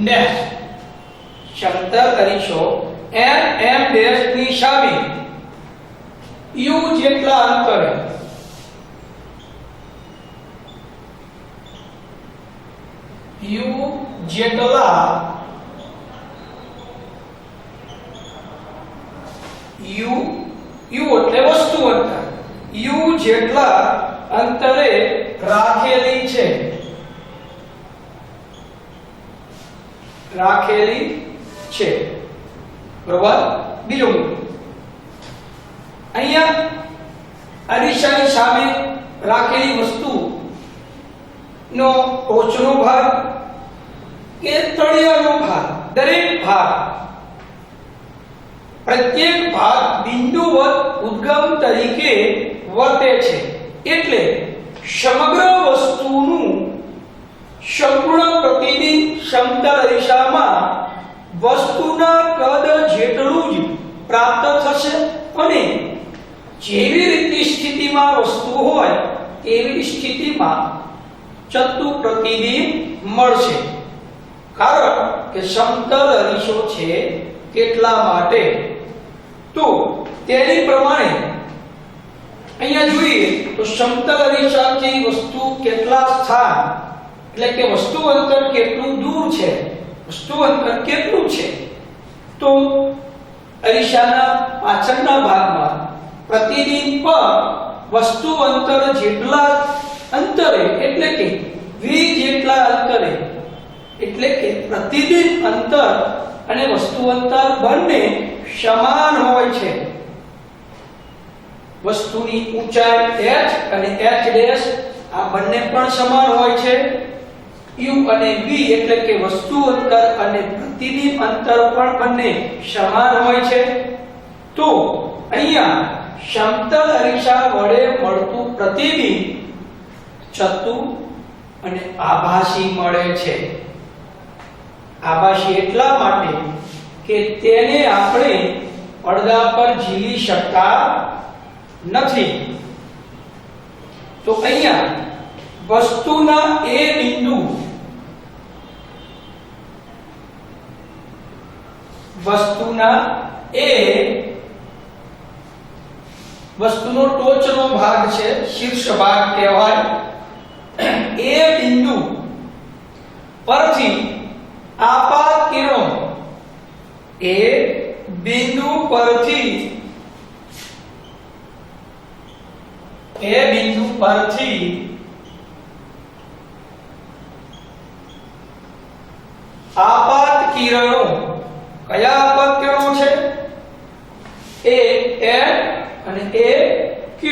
Dash સમતલ અરીસો n m dash ની સામે u જેટલા અંતરે u જેટલા u એટલે વસ્તુ અંતર u જેટલા અંતરે રાખેલી છે બરોબર। બીજું અહીંયા અરીસાની સામે રાખેલી વસ્તુ નો ટોચનો ભાગ કે તળિયાનો ભાગ દરેક ભાગ પ્રત્યેક ભાગ બિંદુવત ઉદ્ગમ તરીકે વર્તે છે એટલે સમગ્ર વસ્તુનું સંપૂર્ણ પ્રતિબિંબ સમતલ અરીસામાં વસ્તુના કદ જેટલું જ પ્રાપ્ત થશે અને જેવી રીતની સ્થિતિમાં વસ્તુ હોય તેવી સ્થિતિમાં ચત્તુ પ્રતિબિંબ મળશે। કારણ કે સમતલ અરીસો છે કેટલા માટે તો તેની પ્રમાણે અહીંયા જોઈએ તો સમતલ અરીસાથી વસ્તુ કેટલા સ્થાન એટલે કે વસ્તુ અંતર કેટલું દૂર છે વસ્તુ અંતર કેટલું છે તો અરીસાના પાછળના ભાગમાં પ્રતિબિંબ પર વસ્તુ અંતર જેટલા અંતરે એટલે કે v જેટલા અંતરે એટલે કે પ્રતિબિંબ અંતર અને વસ્તુ અંતર બંને સમાન હોય છે। વસ્તુની ઊંચાઈ h અને h ડેશ આ બંને પણ સમાન હોય છે। u અને v એટલે કે વસ્તુ અંતર અને પ્રતિબિંબ અંતર પણ બંને સમાન હોય છે। તો અહીંયા સમતલ અરીસા વડે મળતું પ્રતિબિંબ ચત્તુ અને આભાસી મળે છે। આભાસી એટલા માટે કે તેને આપણે પડદા પર ઝીલી શકતા નથી। તો અહીંયા વસ્તુના એ બિંદુ વસ્તુનો ટોચનો ભાગ છે શીર્ષ ભાગ કહેવાય એ બિંદુ પરથી આપાત કિરણો એ બિંદુ પરથી આપાત કિરણો કયા આપાત કિરણો છે એ n અને એ q